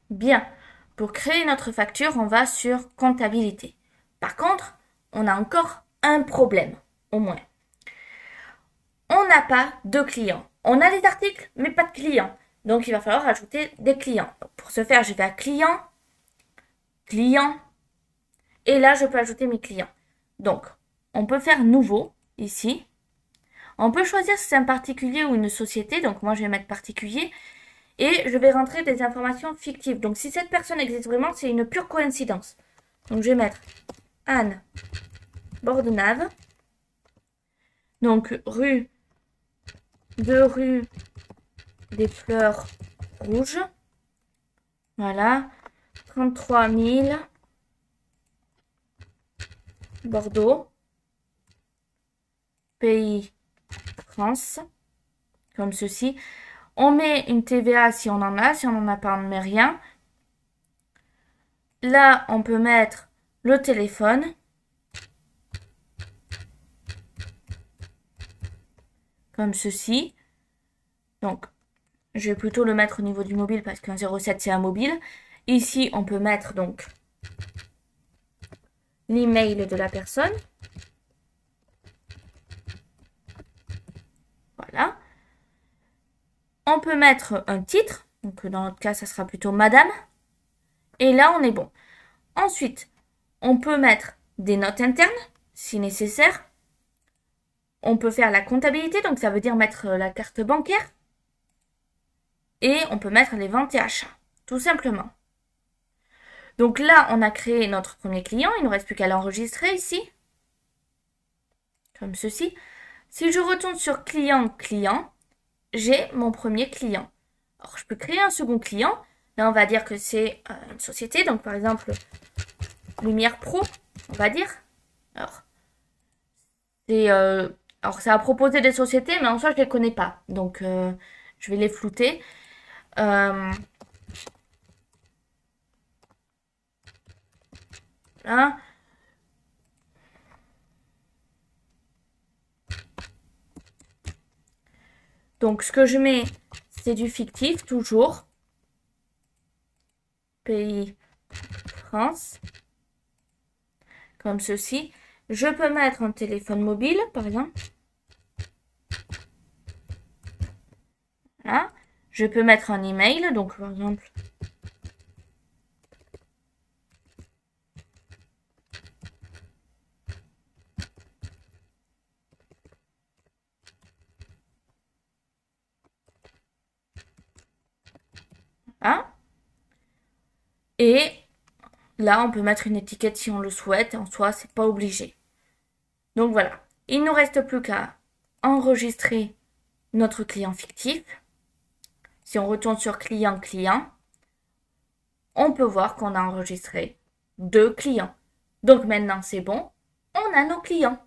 Bien. Pour créer notre facture, on va sur comptabilité. Par contre, on a encore un problème, au moins. On n'a pas de clients. On a des articles, mais pas de clients. Donc, il va falloir ajouter des clients. Pour ce faire, je vais à client, client, et là, je peux ajouter mes clients. Donc, on peut faire nouveau, ici. On peut choisir si c'est un particulier ou une société. Donc, moi, je vais mettre particulier. Et je vais rentrer des informations fictives. Donc, si cette personne existe vraiment, c'est une pure coïncidence. Donc, je vais mettre Anne Bordenave. Donc, rue des Fleurs Rouges. Voilà. 33 000. Bordeaux. Pays France. Comme ceci. On met une TVA si on en a. Si on n'en a pas, on ne met rien. Là, on peut mettre le téléphone. Comme ceci. Donc, je vais plutôt le mettre au niveau du mobile parce qu'un 07 c'est un mobile. Ici, on peut mettre donc l'email de la personne. Voilà. On peut mettre un titre. Donc, dans notre cas, ça sera plutôt Madame. Et là, on est bon. Ensuite, on peut mettre des notes internes, si nécessaire. On peut faire la comptabilité, donc ça veut dire mettre la carte bancaire. Et on peut mettre les ventes et achats, tout simplement. Donc là, on a créé notre premier client. Il ne nous reste plus qu'à l'enregistrer ici. Comme ceci. Si je retourne sur client, j'ai mon premier client. Alors, je peux créer un second client. Là, on va dire que c'est une société. Donc, par exemple, Lumière Pro, on va dire. Alors, ça a proposé des sociétés, mais en soi, je ne les connais pas. Donc, je vais les flouter. Là. Donc, ce que je mets, c'est du fictif, toujours. Pays France. Comme ceci. Je peux mettre un téléphone mobile, par exemple. Voilà. Je peux mettre un email, donc par exemple. Voilà. Et là, on peut mettre une étiquette si on le souhaite. En soi, c'est pas obligé. Donc voilà. Il ne nous reste plus qu'à enregistrer notre client fictif. Si on retourne sur client, on peut voir qu'on a enregistré 2 clients. Donc maintenant, c'est bon. On a nos clients.